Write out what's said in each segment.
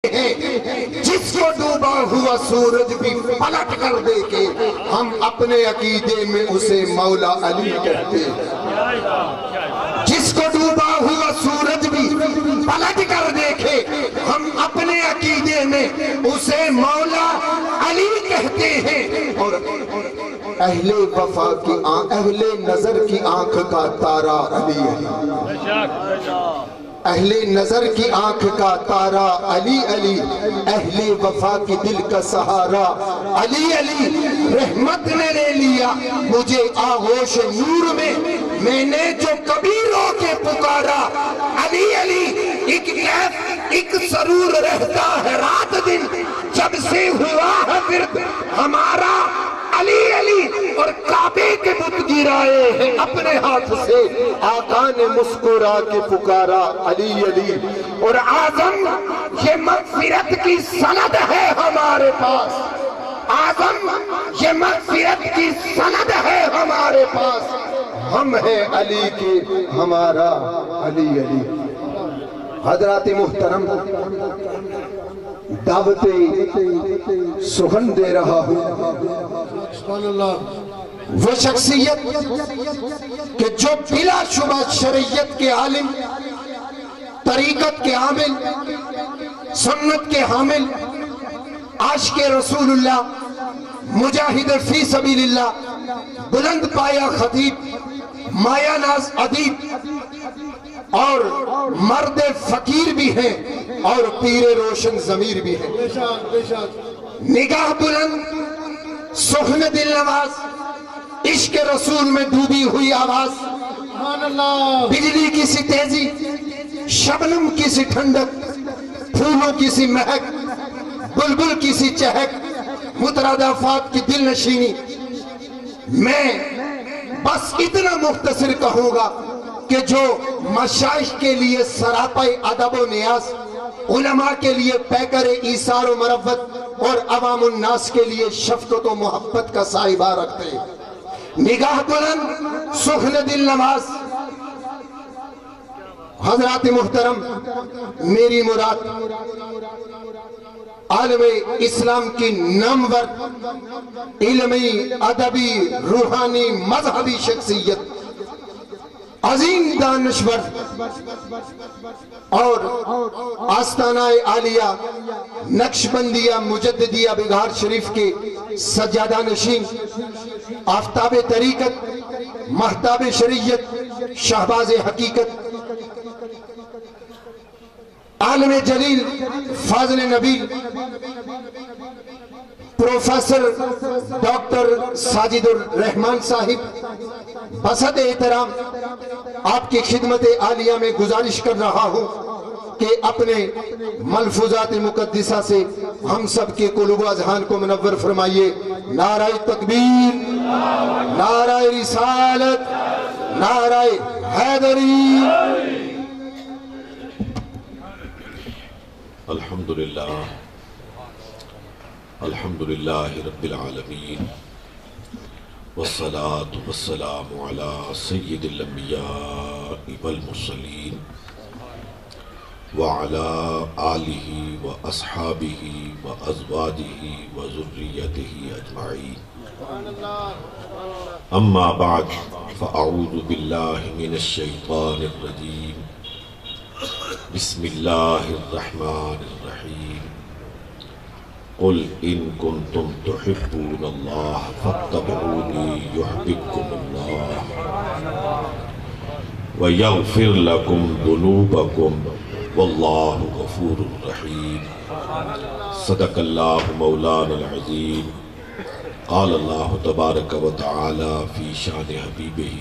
جس کو ڈوبا ہوا سورج بھی پلٹ کر دیکھے ہم اپنے عقیدے میں اسے مولا علی کہتے ہیں۔ جس کو ڈوبا ہوا سورج بھی پلٹ کر دیکھے ہم اپنے عقیدے میں اسے مولا علی کہتے ہیں۔ اور اہل وفا کی اہل نظر کی آنکھ کا تارا علی ہے، اہل نظر کی آنکھ کا تارا علی علی، اہل وفا کی دل کا سہارا علی علی۔ رحمت نے لے لیا مجھے آغوش نور میں، میں نے جو کبھی رو کے پکارا علی علی۔ ایک کیف ایک سرور رہتا ہے رات دن، جب سے ہوا ہے ورد ہمارا علی علی۔ اور کعبے کے بت گرائے ہیں اپنے ہاتھ سے، آقا نے مسکرا کے پکارا علی علی۔ اور اعظم یہ مغفرت کی سند ہے ہمارے پاس، اعظم یہ مغفرت کی سند ہے ہمارے پاس، ہم ہیں علی کے ہمارا علی علی۔ حضرات محترم، دعوت سخن دے رہا ہوں، وہ شخصیت کہ جو بلا شبہ شریعت کے عالم، طریقت کے عامل، سنت کے حامل، عاشق رسول اللہ، مجاہد فی سبیل اللہ، بلند پایا خطیب، مایا ناز ادیب، اور مرد فقیر بھی ہیں اور پیر روشن ضمیر بھی ہیں۔ نگاہ بلند، سخن دل نواز، عشق رسول میں ڈوبی ہوئی آواز، بجلی کی سی تیزی، شبنم کی سی ٹھنڈک، پھولوں کی سی مہک، بلبل کی سی چہک، مترادفات کی دل نشینی۔ میں بس اتنا مختصر کہوں گا کہ جو مشائخ کے لیے سراپائی ادب و نیاز، علماء کے لیے پیکر ایثار و مروت، اور عوام الناس کے لیے شفقت و محبت کا سائبہ رکھتے ہیں۔ نگاہ بلند، سخن دل نواز۔ حضرات محترم، میری مراد عالم اسلام کی نامور علمی، ادبی، روحانی، مذہبی شخصیت، عظیم دانشور اور آستانہ عالیہ نقشبندیہ مجددیہ بگھار شریف کے سجادہ نشین، آفتاب طریقت، مہتاب شریعت، شہباز حقیقت، عالم جلیل، فاضل نبیل، پروفیسر ڈاکٹر ساجد الرحمان صاحب، بصد احترام آپ کی خدمت عالیہ میں گزارش کر رہا ہوں کہ اپنے ملفوظات مقدسہ سے ہم سب کے قلوب و اذہان کو منور فرمائیے۔ نعرہ تکبیر، نعرہ رسالت، نعرہ حیدری۔ الحمدللہ، الحمدللہ رب العالمین، والصلاة والسلام علی سید الانبیاء والمرسلین، وعلی آلہ واصحابہ وازواجہ وذریتہ اجمعین۔ اما بعد، فاعوذ باللہ من الشیطان الرجیم، بسم اللہ الرحمن الرحیم۔ قل ان کنتم تحبون اللہ فاتبعونی یحببکم اللہ ویغفر لکم ذنوبکم واللہ غفور رحیم۔ صدق اللہ مولانا العظیم۔ قال اللہ تبارک و تعالی فی شان حبیبہ،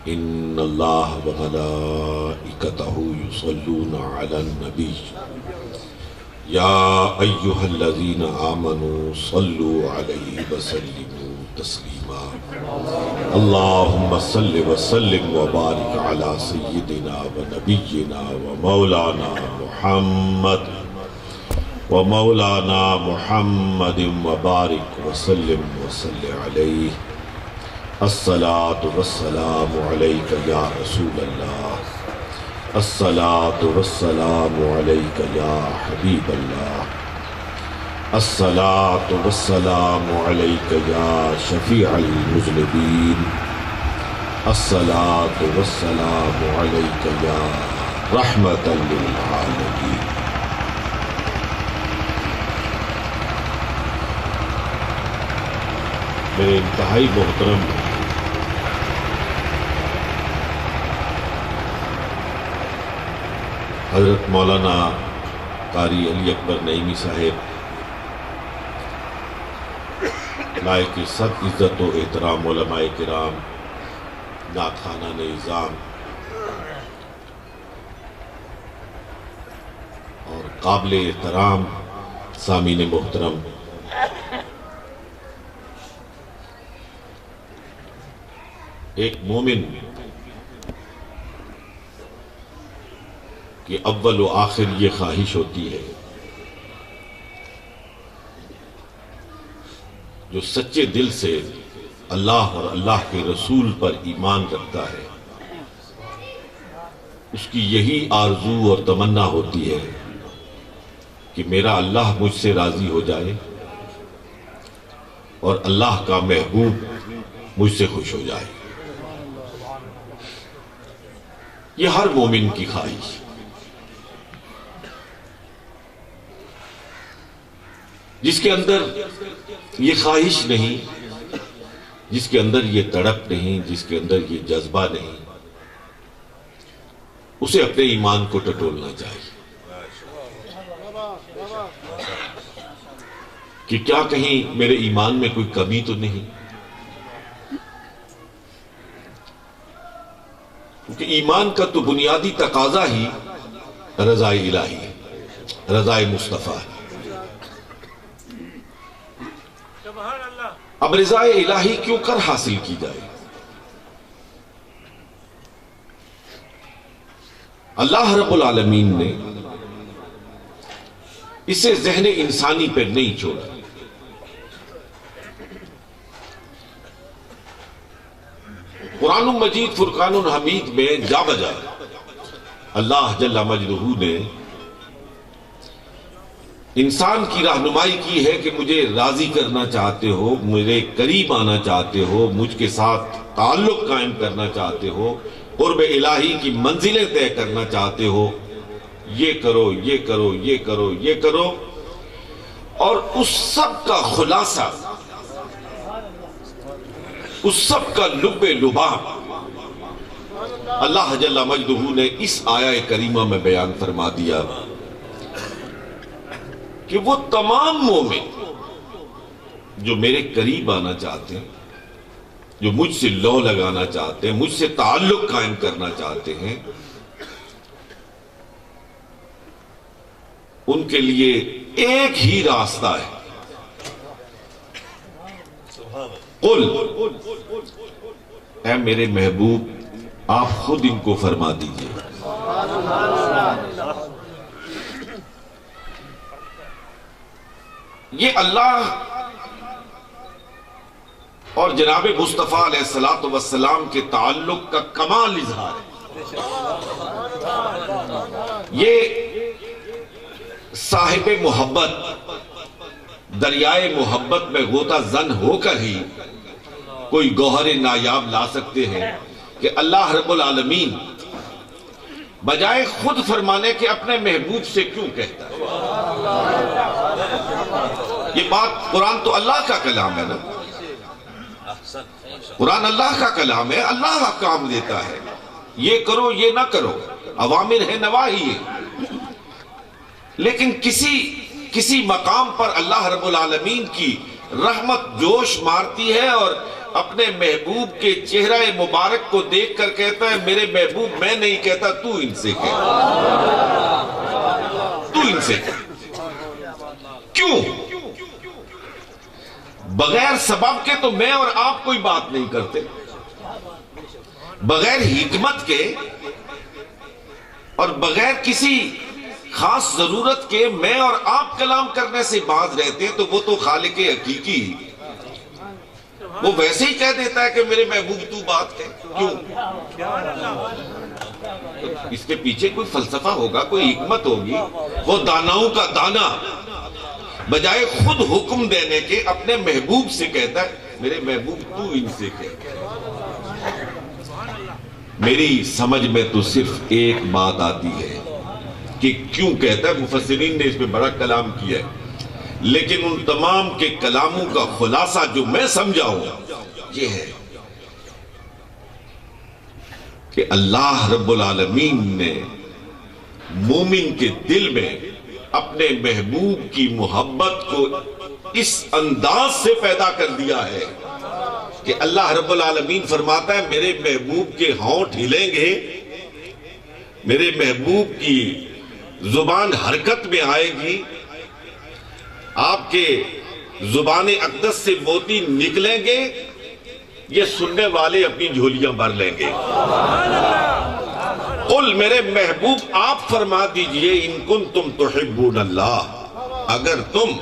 ان اللہ وملائکتہ یصلون علی النبی یا ایہا الذین آمنوا صلوا علیہ وسلموا تسلیما۔ اللہم صل وسلم وبارک علی سیدنا و نبینا و مولانا محمد وبارک وسلم وصلی علیہ۔ الصلاة والسلام علیک یا رسول اللہ، الصلاة والسلام علیک یا حبیب اللہ، الصلاة والسلام علیک یا شفیع المذنبین، الصلاة والسلام علیک یا رحمۃ للعالمین۔ میرے انتہائی محترم حضرت مولانا قاری علی اکبر نعیمی صاحب، لائق سب عزت و احترام علماء کرام، نعت خوانان اعظام اور قابل احترام سامعین محترم، ایک مومن کہ اول و آخر یہ خواہش ہوتی ہے، جو سچے دل سے اللہ اور اللہ کے رسول پر ایمان رکھتا ہے، اس کی یہی آرزو اور تمنا ہوتی ہے کہ میرا اللہ مجھ سے راضی ہو جائے اور اللہ کا محبوب مجھ سے خوش ہو جائے۔ یہ ہر مومن کی خواہش، جس کے اندر یہ خواہش نہیں، جس کے اندر یہ تڑپ نہیں، جس کے اندر یہ جذبہ نہیں، اسے اپنے ایمان کو ٹٹولنا چاہیے کہ کیا کہیں میرے ایمان میں کوئی کمی تو نہیں، کیونکہ ایمان کا تو بنیادی تقاضا ہی رضا الہی ہے، رضا مصطفیٰ ہے۔ اب رضا الہی کیوں کر حاصل کی جائے؟ اللہ رب العالمین نے اسے ذہن انسانی پہ نہیں چھوڑا۔ قرآن مجید فرقان الحمید میں جا بجا اللہ جل مجدہ نے انسان کی رہنمائی کی ہے کہ مجھے راضی کرنا چاہتے ہو، میرے قریب آنا چاہتے ہو، مجھ کے ساتھ تعلق قائم کرنا چاہتے ہو، قرب الہی کی منزلیں طے کرنا چاہتے ہو، یہ کرو، یہ کرو، یہ کرو، یہ کرو، اور اس سب کا خلاصہ، اس سب کا لب لباب اللہ جل مجدہ نے اس آیہ کریمہ میں بیان فرما دیا کہ وہ تمام مومن جو میرے قریب آنا چاہتے ہیں، جو مجھ سے لو لگانا چاہتے ہیں، مجھ سے تعلق قائم کرنا چاہتے ہیں، ان کے لیے ایک ہی راستہ ہے، قل، اے میرے محبوب آپ خود ان کو فرما دیجئے، یہ اللہ اور جناب مصطفیٰ علیہ السلام کے تعلق کا کمال اظہار ہے۔ یہ صاحب محبت دریائے محبت میں غوطہ زن ہو کر ہی کوئی گوہر نایاب لا سکتے ہیں کہ اللہ رب العالمین بجائے خود فرمانے کے اپنے محبوب سے کیوں کہتا ہے؟ یہ بات، قرآن تو اللہ کا کلام ہے نا، قرآن اللہ کا کلام ہے، اللہ احکام دیتا ہے، یہ کرو یہ نہ کرو، اوامر ہے نواہی ہے، لیکن کسی مقام پر اللہ رب العالمین کی رحمت جوش مارتی ہے اور اپنے محبوب کے چہرہ مبارک کو دیکھ کر کہتا ہے میرے محبوب میں نہیں کہتا، تو ان سے کہہ، تو ان سے کہہ۔ کیوں؟ بغیر سبب کے تو میں اور آپ کوئی بات نہیں کرتے، بغیر حکمت کے اور بغیر کسی خاص ضرورت کے میں اور آپ کلام کرنے سے باز رہتے ہیں، تو وہ تو خالق حقیقی، وہ ویسے ہی کہہ دیتا ہے کہ میرے محبوب تو بات ہے۔ کیوں؟ اس کے پیچھے کوئی فلسفہ ہوگا، کوئی حکمت ہوگی. وہ داناؤں کا دانا بجائے خود حکم دینے کے اپنے محبوب سے کہتا ہے میرے محبوب تو ان سے کہہ. میری سمجھ میں تو صرف ایک بات آتی ہے کہ کیوں کہتا ہے. مفسرین نے اس پہ بڑا کلام کیا ہے، لیکن ان تمام کے کلاموں کا خلاصہ جو میں سمجھا ہوں یہ ہے کہ اللہ رب العالمین نے مومن کے دل میں اپنے محبوب کی محبت کو اس انداز سے پیدا کر دیا ہے کہ اللہ رب العالمین فرماتا ہے میرے محبوب کے ہونٹ ہلیں گے، میرے محبوب کی زبان حرکت میں آئے گی، آپ کے زبان اقدس سے موتی نکلیں گے، یہ سننے والے اپنی جھولیاں بھر لیں گے. قل میرے محبوب آپ فرما دیجئے ان کنتم تحبون اللہ، اگر تم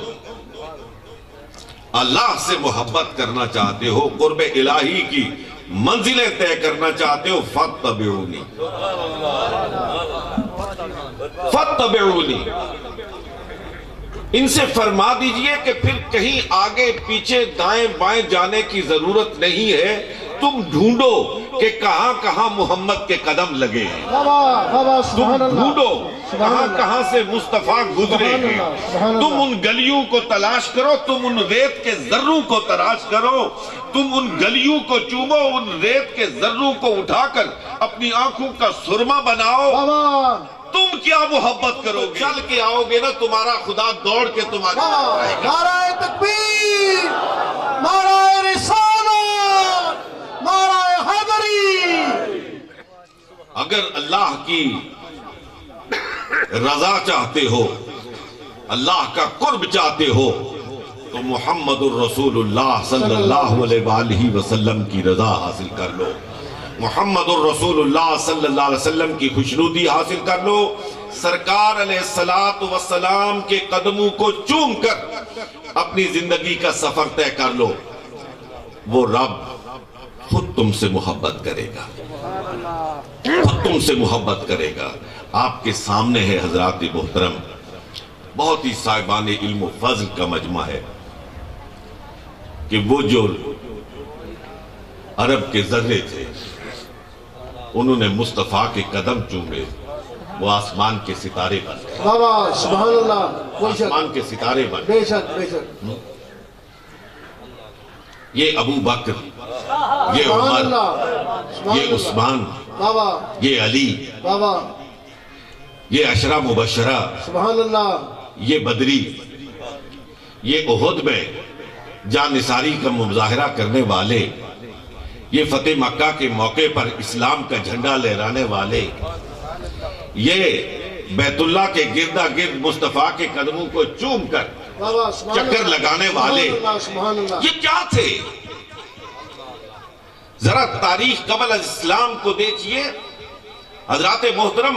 اللہ سے محبت کرنا چاہتے ہو، قرب الہی کی منزلیں طے کرنا چاہتے ہو، فاتبعونی فاتبعونی، ان سے فرما دیجئے کہ پھر کہیں آگے پیچھے دائیں بائیں جانے کی ضرورت نہیں ہے، تم ڈھونڈو کہ کہاں کہاں محمد کے قدم لگے ہیں، تم ڈھونڈو کہاں کہاں سے مصطفیٰ گزرے ہیں، تم ان گلیوں کو تلاش کرو، تم ان ریت کے ذروں کو تلاش کرو، تم ان گلیوں کو چومو، ان ریت کے ذروں کو اٹھا کر اپنی آنکھوں کا سرما بناؤ. تم کیا محبت کرو گے؟ چل کے آؤ گے نا تمہارا خدا دوڑ کے تمہاری آئے گا. نعرہ تکبیر، نعرہ رسالت، نعرہ حیدری. اگر اللہ کی رضا چاہتے ہو، اللہ کا قرب چاہتے ہو، تو محمد الرسول اللہ صلی اللہ علیہ وآلہ وسلم کی رضا حاصل کر لو، محمد الرسول اللہ صلی اللہ علیہ وسلم کی خوشنودی حاصل کر لو، سرکار علیہ السلام کے قدموں کو چوم کر اپنی زندگی کا سفر طے کر لو. وہ رب خود تم سے محبت کرے گا، خود تم سے محبت کرے گا. آپ کے سامنے ہے حضرات محترم، بہت ہی صاحبان علم و فضل کا مجمع ہے کہ وہ جو عرب کے ذرے تھے انہوں نے مصطفیٰ کے قدم چومے، وہ آسمان کے ستارے بن گئے. بابا سبحان اللہ، آسمان کے ستارے بن گئے. بے شک بے شک. یہ ابو بکر، یہ عمر، یہ عثمان، بابا یہ علی، بابا یہ عشرہ مبشرہ، سبحان اللہ، یہ بدری، یہ احد میں جان نثاری کا مظاہرہ کرنے والے، یہ فتح مکہ کے موقع پر اسلام کا جھنڈا لہرانے والے، یہ بیت اللہ کے گردا گرد مصطفیٰ کے قدموں کو چوم کر چکر لگانے والے، یہ کیا تھے؟ ذرا تاریخ قبل از اسلام کو دیکھیے حضرات محترم.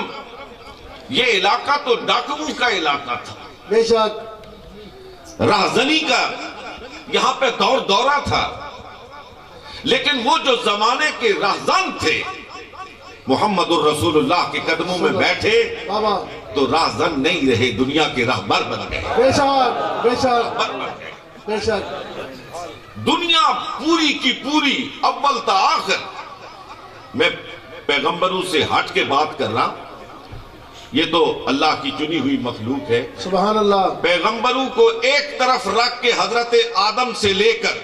یہ علاقہ تو ڈاکوؤں کا علاقہ تھا، بے شک، راہزنی کا یہاں پہ دور دورہ تھا. لیکن وہ جو زمانے کے راہزن تھے محمد الرسول اللہ کے قدموں میں بیٹھے بابا تو راہزن نہیں رہے، دنیا کے راہبر بن گئے. بے شک بے شک راہبر بن گئے. بے شک. دنیا پوری کی پوری اول تا آخر، میں پیغمبروں سے ہٹ کے بات کر رہا ہوں، یہ تو اللہ کی چنی ہوئی مخلوق ہے. سبحان اللہ. پیغمبروں کو ایک طرف رکھ کے حضرت آدم سے لے کر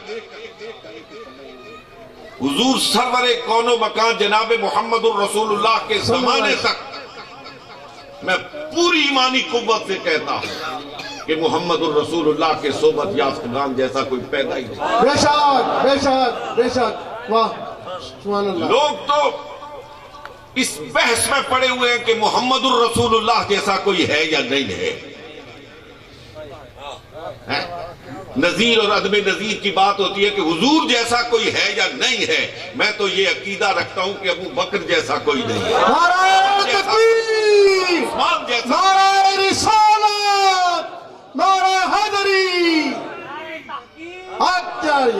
حضور سرور کون و مکان جناب محمد الرسول اللہ کے زمانے تک میں پوری ایمانی قوت سے کہتا ہوں کہ محمد الرسول اللہ کے صحبت یافتگان جیسا کوئی پیدا ہی نہیں. بے شک بے شک بے شک. واہ سبحان اللہ. لوگ تو اس بحث میں پڑے ہوئے ہیں کہ محمد الرسول اللہ جیسا کوئی ہے یا نہیں ہے. نظیر اور عدم نظیر کی بات ہوتی ہے کہ حضور جیسا کوئی ہے یا نہیں ہے. میں تو یہ عقیدہ رکھتا ہوں کہ ابو بکر جیسا کوئی نہیں ہے، نعرہ تکبیر، عثمان جیسا، نعرہ رسالت، نعرہ حیدری. حق جاری،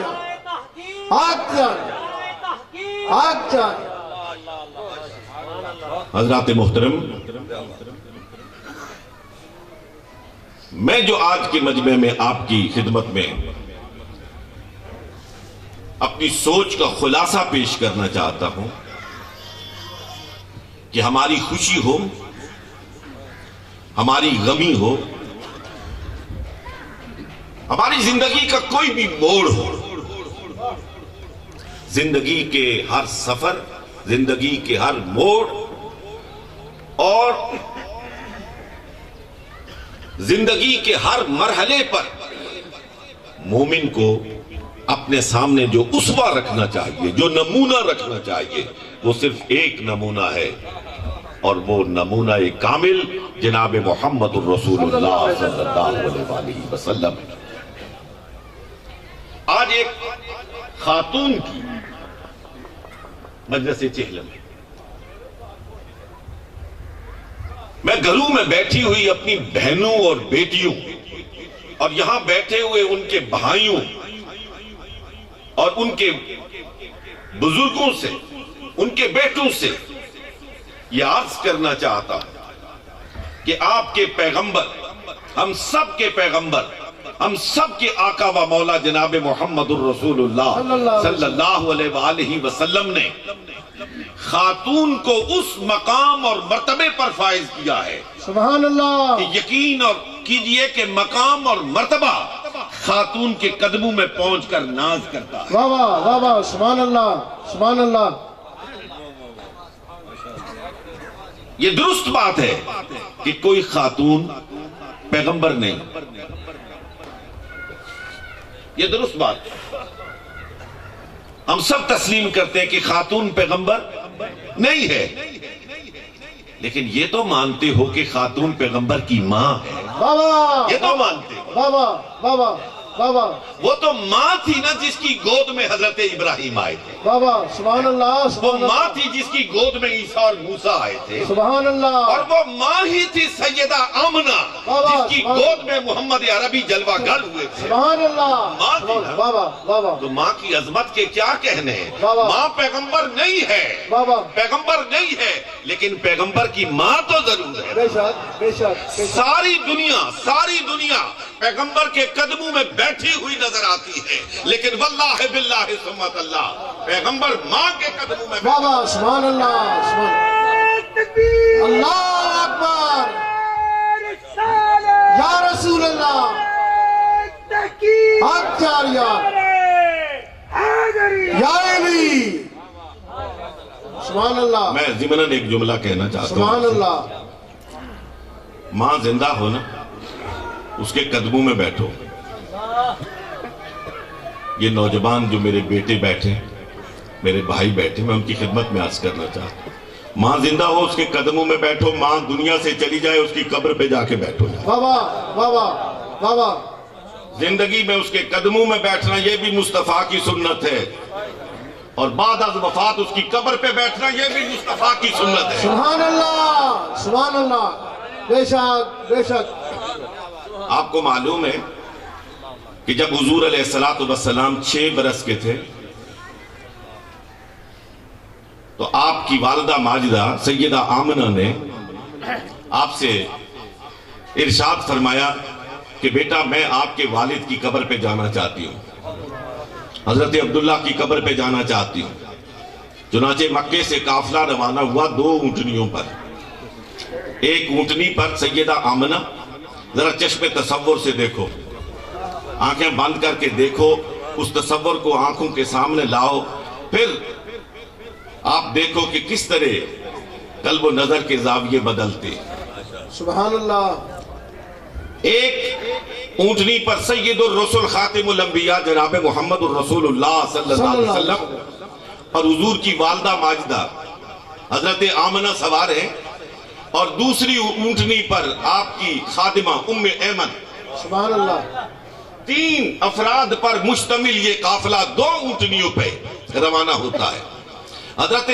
حق جاری، حق جاری. حضرات محترم، میں جو آج کے مجمع میں آپ کی خدمت میں اپنی سوچ کا خلاصہ پیش کرنا چاہتا ہوں کہ ہماری خوشی ہو، ہماری غمی ہو، ہماری زندگی کا کوئی بھی موڑ ہو، زندگی کے ہر سفر، زندگی کے ہر موڑ اور زندگی کے ہر مرحلے پر مومن کو اپنے سامنے جو اسوہ رکھنا چاہیے، جو نمونہ رکھنا چاہیے، وہ صرف ایک نمونہ ہے، اور وہ نمونہ کامل جناب محمد الرسول اللہ صلی اللہ علیہ وسلم ہے۔ آج ایک خاتون کی مجلس چہلم ہے، میں گھروں میں بیٹھی ہوئی اپنی بہنوں اور بیٹیوں اور یہاں بیٹھے ہوئے ان کے بھائیوں اور ان کے بزرگوں سے، ان کے بیٹوں سے یہ عرض کرنا چاہتا ہوں کہ آپ کے پیغمبر، ہم سب کے پیغمبر، ہم سب کے آقا و مولا جناب محمد الرسول اللہ صلی اللہ علیہ وآلہ وسلم نے خاتون کو اس مقام اور مرتبے پر فائز کیا ہے، سبحان اللہ، کہ یقین اور کیجئے کہ مقام اور مرتبہ خاتون کے قدموں میں پہنچ کر ناز کرتا ہے۔ واہ واہ واہ واہ، سبحان اللہ سبحان اللہ۔ یہ درست بات ہے کہ کوئی خاتون پیغمبر نہیں، یہ درست بات ہے، ہم سب تسلیم کرتے ہیں کہ خاتون پیغمبر نہیں ہے، لیکن یہ تو مانتے ہو کہ خاتون پیغمبر کی ماں ہے، واہ واہ، یہ تو مانتے ہو۔ واہ واہ واہ واہ واہ واہ، وہ تو ماں تھی نا جس کی گود میں حضرت ابراہیم آئے تھے، واہ واہ، سبحان اللہ وہ سبحان ماں اللہ تھی جس کی گود میں عیسیٰ اور موسیٰ آئے تھے، سبحان اللہ، اور وہ ماں ہی تھی سیدہ آمنہ جس کی گود میں محمد عربی جلوہ گر ہوئے تھے۔ سبحان اللہ، ماں تھی نا۔ واہ واہ واہ واہ، تو ماں کی عظمت کے کیا کہنے ہیں؟ واہ واہ، ماں پیغمبر نہیں ہے، واہ واہ، پیغمبر نہیں ہے، لیکن پیغمبر کی ماں تو ضرور ہے۔ بے شک بے شک بے شک، ساری دنیا پیغمبر کے قدموں میں بیٹھی ہوئی نظر آتی ہے، لیکن واللہ باللہ ثم اللہ پیغمبر ماں کے قدموں میں واہ واہ، سبحان اللہ سبحان اللہ اکبر، یا رسول اللہ، حق جاریہ، یا علی، سبحان اللہ میں ضمناً ایک جملہ کہنا چاہتا سبحان ہوں، اللہ، ماں زندہ ہو نا، اس کے قدموں میں بیٹھو۔ یہ نوجوان جو میرے بیٹے بیٹھے، میرے بھائی بیٹھے، میں ان کی خدمت میں عرض کرنا چاہتا ہوں، ماں زندہ ہو اس کے قدموں میں بیٹھو، ماں دنیا سے چلی جائے اس کی قبر پہ جا کے بیٹھو۔ واہ واہ واہ واہ واہ واہ، زندگی میں اس کے قدموں میں بیٹھنا یہ بھی مصطفیٰ کی سنت ہے، اور بعد از وفات اس کی قبر پہ بیٹھنا یہ بھی مصطفیٰ کی سنت ہے۔ سبحان اللہ سبحان اللہ، بے شک بے شک، آپ کو معلوم ہے کہ جب حضور علیہ السلام 6 برس کے تھے تو آپ کی والدہ ماجدہ سیدہ آمنہ نے آپ سے ارشاد فرمایا کہ بیٹا میں آپ کے والد کی قبر پہ جانا چاہتی ہوں، حضرت عبداللہ کی قبر پہ جانا چاہتی ہوں۔ چنانچہ مکے سے قافلہ روانہ ہوا 2 اونٹنیوں پر، ایک اونٹنی پر سیدہ آمنہ، ذرا چشم تصور سے دیکھو، آنکھیں بند کر کے دیکھو، اس تصور کو آنکھوں کے سامنے لاؤ، پھر آپ دیکھو کہ کس طرح قلب و نظر کے زاویے بدلتے۔ سبحان اللہ، ایک اونٹنی پر سید الرسول خاتم الانبیاء جناب محمد الرسول اللہ صلی اللہ علیہ وسلم اور حضور کی والدہ ماجدہ حضرت آمنہ سوار ہیں، اور دوسری اونٹنی پر آپ کی خادمہ ام ایمن، سبحان اللہ، 3 افراد پر مشتمل یہ قافلہ 2 اونٹنیوں پہ روانہ ہوتا ہے۔ حضرت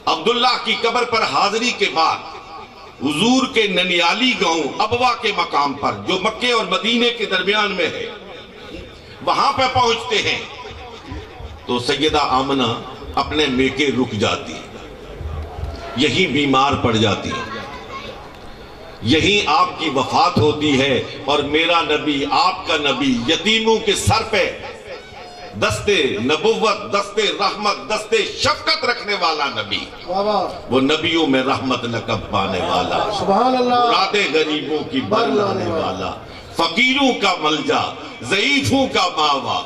عبداللہ کی قبر پر حاضری کے بعد حضور کے ننیالی گاؤں ابوا کے مقام پر جو مکے اور مدینے کے درمیان میں ہے، وہاں پہ پہنچتے ہیں تو سیدہ آمنہ اپنے میکے رک جاتی، یہی بیمار پڑ جاتی ہیں، یہی آپ کی وفات ہوتی ہے، اور میرا نبی، آپ کا نبی، یتیموں کے سر پہ دستے نبوت، دستے رحمت، دستے شفقت رکھنے والا نبی، وہ نبیوں میں رحمت لقب پانے والا، سبحان اللہ، مرادیں غریبوں کی بر لانے والا، فقیروں کا ملجا، ضعیفوں کا ماوا،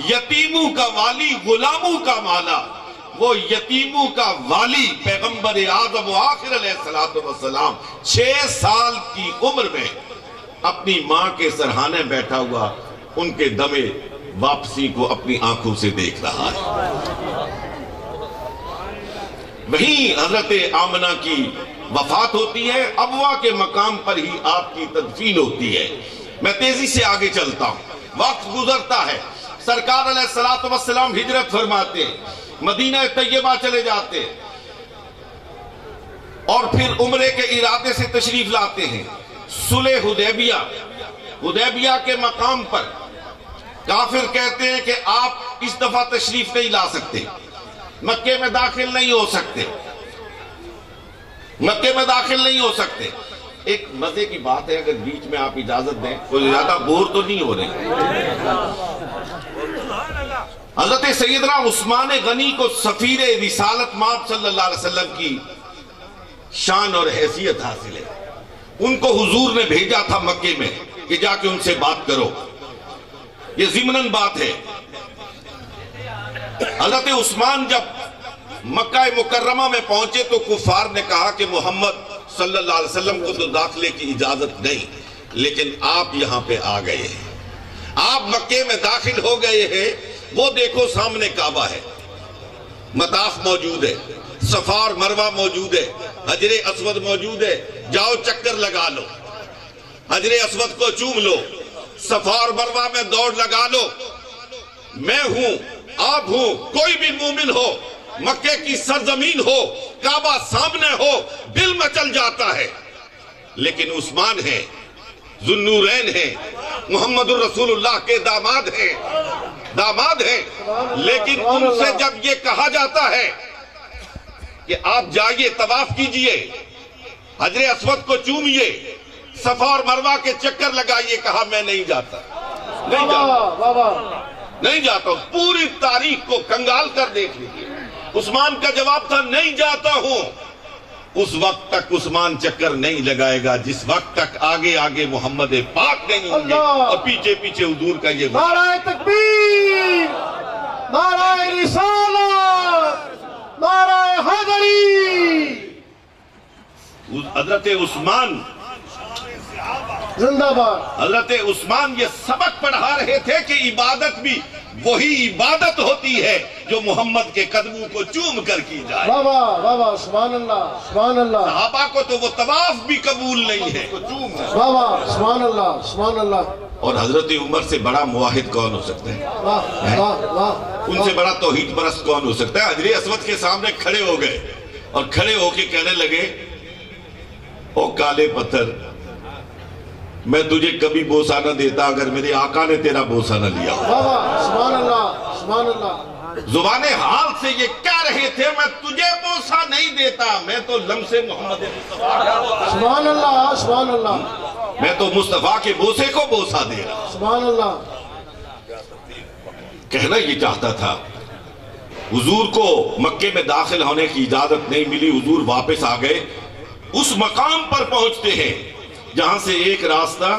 یتیموں کا والی، غلاموں کا مالا، وہ یتیموں کا والی پیغمبر اعظم و آخر علیہ السلام 6 سال کی عمر میں اپنی ماں کے سرہانے بیٹھا ہوا ان کے دمے واپسی کو اپنی آنکھوں سے دیکھ رہا ہے۔ وہیں حضرت آمنہ کی وفات ہوتی ہے، ابوا کے مقام پر ہی آپ کی تدفین ہوتی ہے۔ میں تیزی سے آگے چلتا ہوں، وقت گزرتا ہے، سرکار علیہ السلام ہجرت فرماتے ہیں، مدینہ طیبہ چلے جاتے ہیں، اور پھر عمرے کے ارادے سے تشریف لاتے ہیں۔ صلح حدیبیہ کے مقام پر کافر کہتے ہیں کہ آپ اس دفعہ تشریف نہیں لا سکتے، مکے میں داخل نہیں ہو سکتے، مکے میں داخل نہیں ہو سکتے۔ ایک مزے کی بات ہے، اگر بیچ میں آپ اجازت دیں، کوئی زیادہ بور تو نہیں ہو رہے۔ حضرت سیدنا عثمان غنی کو سفیر رسالت مآب صلی اللہ علیہ وسلم کی شان اور حیثیت حاصل ہے۔ ان کو حضور نے بھیجا تھا مکے میں کہ جا کے ان سے بات کرو، یہ ضمناً بات ہے۔ حضرت عثمان جب مکہ مکرمہ میں پہنچے تو کفار نے کہا کہ محمد صلی اللہ علیہ وسلم کو تو داخلے کی اجازت نہیں، لیکن آپ یہاں پہ آ گئے ہیں، آپ مکے میں داخل ہو گئے ہیں، وہ دیکھو سامنے کعبہ ہے، مطاف موجود ہے، صفا اور مروہ موجود ہے، حجر اسود موجود ہے، جاؤ چکر لگا لو، حجر اسود کو چوم لو، صفا اور مروہ میں دوڑ لگا لو۔ میں ہوں، آپ ہوں، کوئی بھی مومن ہو، مکے کی سرزمین ہو، کعبہ سامنے ہو، دل مچل جاتا ہے۔ لیکن عثمان ہیں، ذو النورین ہیں، محمد الرسول اللہ کے داماد ہیں، لیکن ان سے جب یہ کہا جاتا ہے کہ آپ جائیے طواف کیجئے، حجر اسود کو چومیے، صفا اور مروہ کے چکر لگائیے، کہا میں نہیں جاتا، نہیں جاتا ہوں۔ پوری تاریخ کو کنگال کر دیکھ لیجیے، عثمان کا جواب تھا نہیں جاتا ہوں۔ اس وقت تک عثمان چکر نہیں لگائے گا جس وقت تک آگے آگے محمد پاک نہیں ہوں گے، اور پیچھے پیچھے حضور کا یہ نعرہ تکبیر، نعرہ رسالت، نعرہ حیدری۔ حضرت عثمان زندہ باد۔ حضرت عثمان یہ سبق پڑھا رہے تھے کہ عبادت بھی وہی عبادت ہوتی ہے جو محمد کے قدموں کو چوم کر کی جائے۔ واہ سبحان اللہ، سبحان اللہ۔ صحابہ کو تو وہ طواف بھی قبول نہیں ہے۔ واہ سبحان اللہ، سبحان اللہ۔ اور حضرت عمر سے بڑا موحد کون ہو سکتا ہے؟ واہ ان سے بڑا توحید پرست کون ہو سکتا ہے؟ حجر اسود کے سامنے کھڑے ہو گئے اور کھڑے ہو کے کہنے لگے، او کالے پتھر، میں تجھے کبھی بوسہ نہ دیتا اگر میرے آقا نے تیرا بوسہ نہ لیا۔ واہ سبحان اللہ، سبحان اللہ۔ زبان حال سے یہ کہہ رہے تھے، میں تجھے بوسہ نہیں دیتا، میں تو لمس محمد مصطفیٰ، سبحان اللہ، سبحان اللہ، میں تو مصطفیٰ کے بوسے کو بوسہ دے رہا۔ سبحان اللہ۔ کہنا یہ چاہتا تھا، حضور کو مکے میں داخل ہونے کی اجازت نہیں ملی، حضور واپس آ گئے، اس مقام پر پہنچتے ہیں جہاں سے ایک راستہ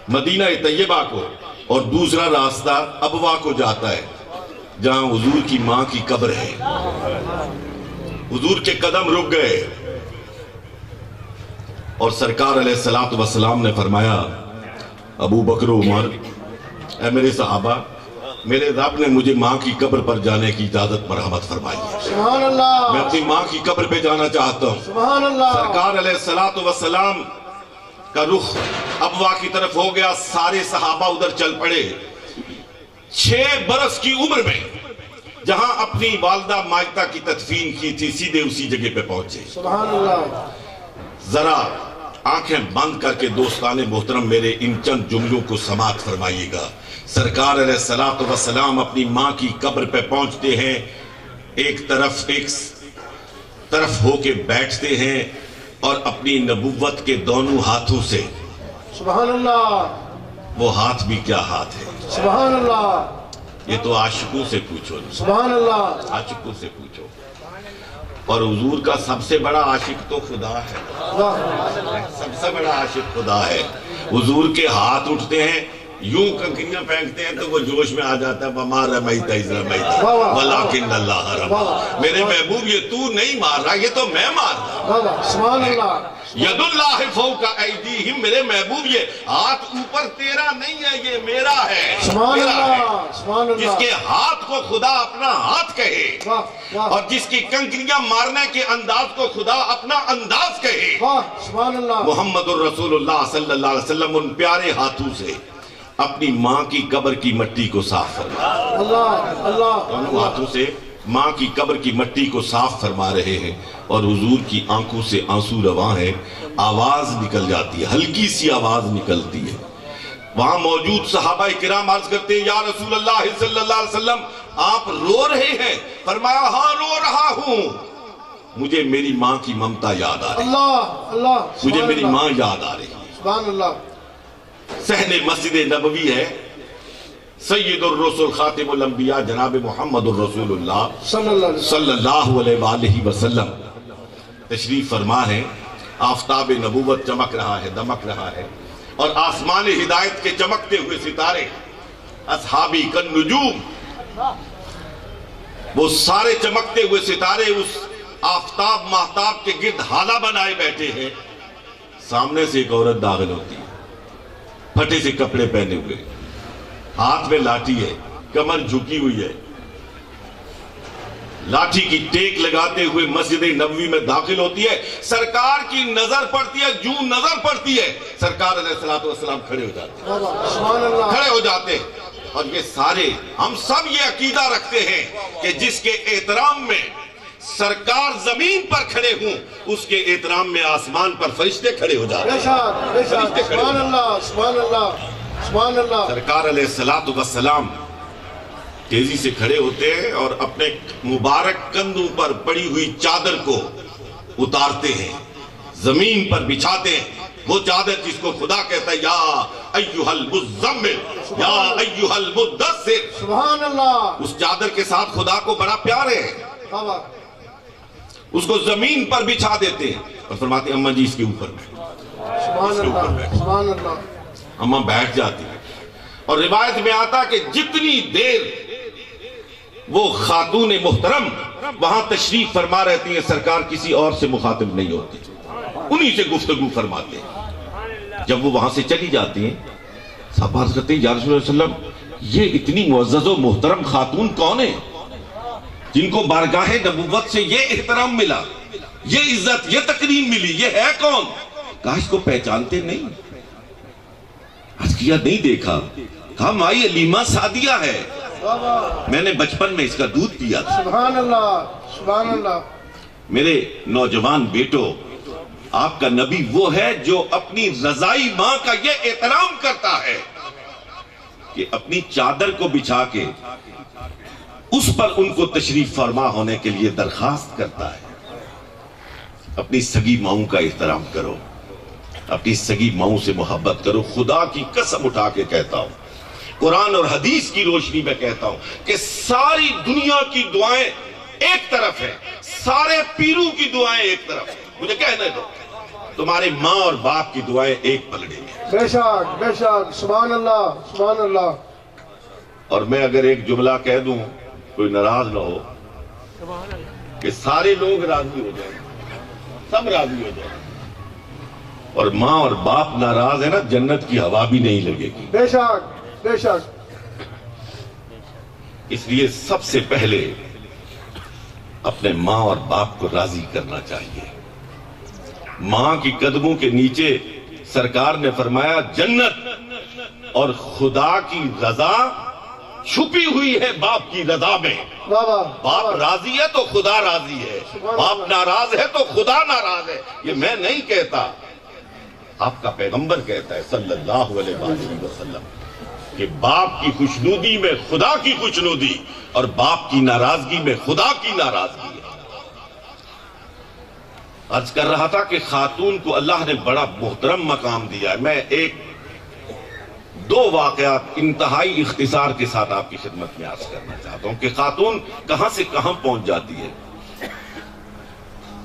مدینہ طیبہ کو اور دوسرا راستہ ابوا کو جاتا ہے، جہاں حضور کی ماں کی قبر ہے۔ حضور کے قدم رک گئے اور سرکار علیہ السلام نے فرمایا، ابو بکر و عمر، اے میرے صحابہ، میرے رب نے مجھے ماں کی قبر پر جانے کی اجازت مرحمت فرمائی ہے، سبحان اللہ، میں اپنی ماں کی قبر پہ جانا چاہتا ہوں۔ سبحان اللہ۔ سرکار علیہ السلام کا رخ ابوا کی طرف ہو گیا، سارے صحابہ ادھر چل پڑے۔ 6 برس کی عمر میں جہاں اپنی والدہ ماجدہ کی تدفین کی تھی، سیدھے اسی جگہ پہ پہنچے۔ سبحان اللہ۔ ذرا آنکھیں بند کر کے دوستان محترم میرے ان چند جملوں کو سماعت فرمائیے گا۔ سرکار علیہ السلام اپنی ماں کی قبر پہ پہنچتے ہیں، ایک طرف ہو کے بیٹھتے ہیں اور اپنی نبوت کے دونوں ہاتھوں سے، سبحان اللہ، وہ ہاتھ بھی کیا ہاتھ ہے، سبحان اللہ، یہ تو عاشقوں سے پوچھو، سبحان اللہ، عاشقوں سے پوچھو۔ اور حضور کا سب سے بڑا عاشق تو خدا ہے، واہ، سب سے بڑا عاشق خدا ہے۔ حضور کے ہاتھ اٹھتے ہیں، یوں کنکریاں پھینکتے ہیں تو وہ جوش میں آ جاتا ہے، وَمَا رَمَيْتَ إِذْ رَمَيْتَ وَلَٰكِنَّ اللَّهَ رَمَىٰ۔ میرے محبوب یہ تو نہیں مار رہا، یہ تو میں مار رہا۔ واہ، سبحان اللہ، ید اللہ فوق ایدیہم، میرے محبوب یہ ہاتھ اوپر تیرا نہیں ہے، یہ میرا ہے، سبحان میرا ہے۔ اللہ، سبحان جس اللہ، کے ہاتھ کو خدا اپنا ہاتھ کہے، واہ واہ اور جس کی کنکریاں مارنے کے انداز کو خدا اپنا انداز کہے، واہ، سبحان اللہ، محمد الرسول اللہ صلی اللہ علیہ وسلم ان پیارے ہاتھوں سے اپنی ماں کی قبر کی مٹی کو صاف فرما، اللہ اللہ، دونوں ہاتھوں سے ماں کی قبر کی مٹی کو صاف فرما رہے ہیں، اور حضور کی آنکھوں سے آنسو رواں ہے، آواز نکل جاتی ہے، ہلکی سی آواز نکلتی ہے۔ وہاں موجود صحابہ کرام عرض کرتے ہیں، یا رسول اللہ صلی اللہ علیہ وسلم آپ رو رہے ہیں؟ فرمایا ہاں رو رہا ہوں، مجھے میری ماں کی ممتا یاد آ رہی ہے، اللہ اللہ، مجھے سبحان میری اللہ، ماں یاد آ رہی ہے۔ سبحان اللہ، صحن مسجد نبوی ہے، سید الرسول خاتم الانبیاء جناب محمد الرسول اللہ صلی اللہ علیہ وسلم، صلی اللہ علیہ وآلہ وسلم تشریف فرما ہے۔ آفتاب نبوت چمک رہا ہے، دمک رہا ہے، اور آسمان ہدایت کے چمکتے ہوئے ستارے، اصحابی کن نجوم، وہ سارے چمکتے ہوئے ستارے اس آفتاب ماہتاب کے گرد حالہ بنائے بیٹھے ہیں۔ سامنے سے ایک عورت داخل ہوتی ہے، پھٹے سے کپڑے پہنے ہوئے، ہاتھ میں لاٹھی ہے، کمر جھکی ہوئی ہے، لاٹھی کی ٹیک لگاتے ہوئے مسجد نبوی میں داخل ہوتی ہے۔ سرکار کی نظر پڑتی ہے، جو نظر پڑتی ہے سرکار علیہ السلام کھڑے ہو جاتے ہیں، سبحان اللہ، کھڑے ہو جاتے ہیں۔ اور یہ سارے ہم سب یہ عقیدہ رکھتے ہیں کہ جس کے احترام میں سرکار زمین پر کھڑے ہوں، اس کے احترام میں آسمان پر فرشتے کھڑے ہو جاتے بے ہیں۔ شک، بے شک، سبحان اللہ، سبحان اللہ، سبحان اللہ، سرکار علیہ السلام تیزی سے کھڑے ہوتے ہیں اور اپنے مبارک کندھوں پر پڑی ہوئی چادر کو اتارتے ہیں، زمین پر بچھاتے ہیں، وہ چادر جس کو خدا کہتا ہے یا ایھا المزمل، یا ایھا المدثر، سبحان اللہ، اس چادر کے ساتھ خدا کو بڑا پیار ہے، واہ، اس کو زمین پر بچھا دیتے ہیں اور فرماتے ہیں اماں جی اس کے اوپر بیٹھو۔ سبحان اللہ، سبحان اللہ، اماں بیٹھ جاتی ہے، اور روایت میں آتا کہ جتنی دیر وہ خاتون محترم وہاں تشریف فرما رہتی ہیں، سرکار کسی اور سے مخاطب نہیں ہوتی، انہی سے گفتگو فرماتے ہیں۔ جب وہ وہاں سے چلی جاتی ہیں، صحابہ عرض کرتے ہیں یا رسول اللہ صلی اللہ علیہ وسلم یہ اتنی معزز و محترم خاتون کون ہے جن کو بارگاہ نبوت سے یہ احترام ملا، یہ عزت، یہ تکریم ملی، یہ ہے کون؟ کہا اس کو پہچانتے نہیں؟ عرض کیا نہیں دیکھا۔ کہا مائی علیمہ سعدیہ ہے، میں نے بچپن میں اس کا دودھ پیا تھا۔ سبحان اللہ، سبحان اللہ، میرے نوجوان بیٹو، آپ کا نبی وہ ہے جو اپنی رضائی ماں کا یہ احترام کرتا ہے کہ اپنی چادر کو بچھا کے اس پر ان کو تشریف فرما ہونے کے لیے درخواست کرتا ہے۔ اپنی سگی ماؤں کا احترام کرو، اپنی سگی ماؤں سے محبت کرو۔ خدا کی قسم اٹھا کے کہتا ہوں، قرآن اور حدیث کی روشنی میں کہتا ہوں کہ ساری دنیا کی دعائیں ایک طرف ہیں، سارے پیروں کی دعائیں ایک طرف ہیں، مجھے کہنے دو، تمہارے ماں اور باپ کی دعائیں ایک پلڑے میں۔ بے شک، بے شک، سبحان اللہ، سبحان اللہ، اور میں اگر ایک جملہ کہہ دوں کوئی ناراض نہ ہو، کہ سارے لوگ راضی ہو جائیں، سب راضی ہو جائیں، اور ماں اور باپ ناراض ہے نا، جنت کی ہوا بھی نہیں لگے گی۔ بے شک، بے شک، اس لیے سب سے پہلے اپنے ماں اور باپ کو راضی کرنا چاہیے۔ ماں کی قدموں کے نیچے سرکار نے فرمایا جنت اور خدا کی رضا چھپی ہوئی ہے باپ کی رضا میں۔ واہ واہ، باپ راضی ہے تو خدا راضی ہے، باپ ناراض ہے تو خدا ناراض ہے۔ یہ میں نہیں کہتا، آپ کا پیغمبر کہتا ہے صلی اللہ علیہ وسلم کہ باپ کی خوشنودی میں خدا کی خوشنودی اور باپ کی ناراضگی میں خدا کی ناراضگی ہے۔ عرض کر رہا تھا کہ خاتون کو اللہ نے بڑا محترم مقام دیا ہے. میں دو واقعات انتہائی اختصار کے ساتھ آپ کی خدمت میں عرض کرنا چاہتا ہوں کہ خاتون کہاں سے کہاں پہنچ جاتی ہے.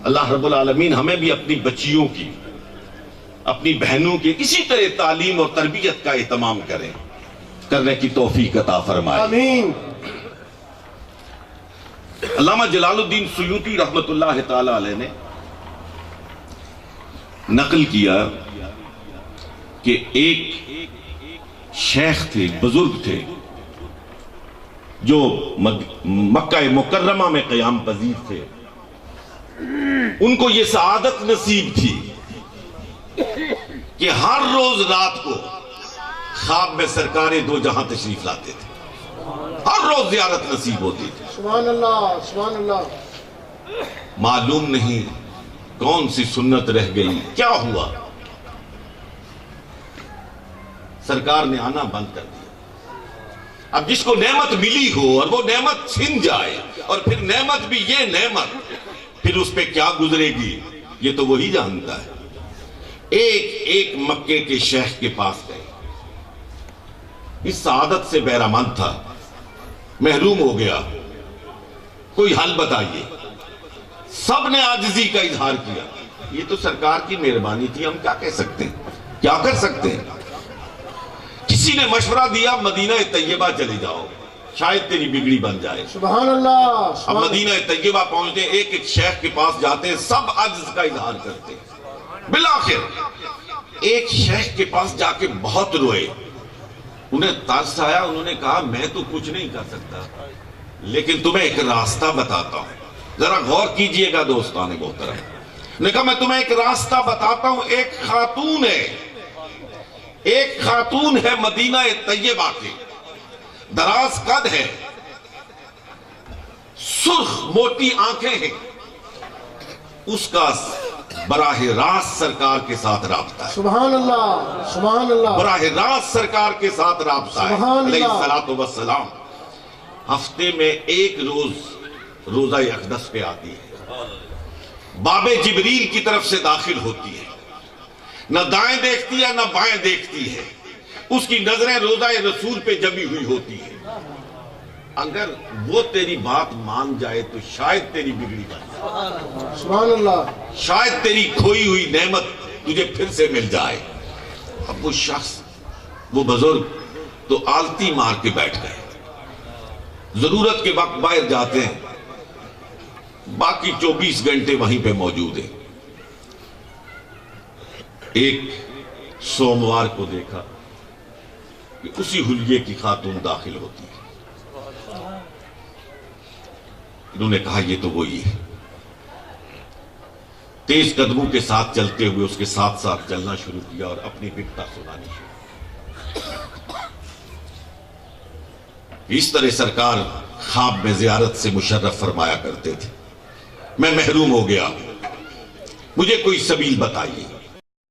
اللہ رب العالمین ہمیں بھی اپنی بچیوں کی، اپنی بہنوں کی اسی طرح تعلیم اور تربیت کا اہتمام کرنے کی توفیق عطا فرمائے. آمین. علامہ جلال الدین سیوطی رحمت اللہ تعالی علیہ نے نقل کیا کہ ایک شیخ تھے، بزرگ تھے، جو مکہ مکرمہ میں قیام پذیر تھے. ان کو یہ سعادت نصیب تھی کہ ہر روز رات کو خواب میں سرکار دو جہاں تشریف لاتے تھے. ہر روز زیارت نصیب ہوتی تھی. سبحان اللہ، سبحان اللہ. معلوم نہیں کون سی سنت رہ گئی، کیا ہوا، سرکار نے آنا بند کر دیا. اب جس کو نعمت ملی ہو اور وہ نعمت چھن جائے، اور پھر نعمت بھی یہ نعمت، پھر اس پہ کیا گزرے گی یہ تو وہی جانتا ہے. ایک مکے کے شیخ کے پاس گئے، اس سعادت سے بہرامند تھا، محروم ہو گیا، کوئی حل بتائیے. سب نے عاجزی کا اظہار کیا. یہ تو سرکار کی مہربانی تھی، ہم کیا کہہ سکتے ہیں، کیا کر سکتے ہیں. کسی نے مشورہ دیا مدینہ طیبہ چلے جاؤ، شاید تیری بگڑی بن جائے. سبحان اللہ. اب مدینہ طیبہ پہنچتے، ایک شیخ کے پاس جاتے ہیں، سب عجز کا اظہار کرتے ہیں. بالآخر ایک شیخ کے پاس جا کے بہت روئے. انہیں ترس آیا، انہوں نے کہا میں تو کچھ نہیں کر سکتا، لیکن تمہیں ایک راستہ بتاتا ہوں. ذرا غور کیجئے گا دوستان محترم. نے کہا میں تمہیں ایک راستہ بتاتا ہوں. ایک خاتون ہے مدینہ طیبہ کی، دراز قد ہے، سرخ موٹی آنکھیں ہیں. اس کا براہ راست سرکار کے ساتھ رابطہ ہے. سبحان اللہ، سبحان اللہ. براہ راست سرکار کے ساتھ رابطہ ہے سبحان علیہ اللہ. الصلوۃ والسلام. ہفتے میں ایک روزہ اقدس پہ آتی ہے، باب جبریل کی طرف سے داخل ہوتی ہے. نہ دائیں دیکھتی ہے نہ بائیں دیکھتی ہے. اس کی نظریں روزہ رسول پہ جمی ہوئی ہوتی ہے. اگر وہ تیری بات مان جائے تو شاید تیری بگڑی بن جائے، سبحان اللہ. شاید تیری کھوئی ہوئی نعمت تجھے پھر سے مل جائے. اب وہ شخص، وہ بزرگ تو آلتی مار کے بیٹھ گئے. ضرورت کے وقت باہر جاتے ہیں، باقی 24 گھنٹے وہیں پہ موجود ہیں. ایک سوموار کو دیکھا کہ اسی حلیے کی خاتون داخل ہوتی ہے. انہوں نے کہا یہ تو وہی ہے. تیز قدموں کے ساتھ چلتے ہوئے اس کے ساتھ ساتھ چلنا شروع کیا اور اپنی بگڑا سنانی شروع. اس طرح سرکار خواب میں زیارت سے مشرف فرمایا کرتے تھے. میں محروم ہو گیا، مجھے کوئی سبیل بتائیے.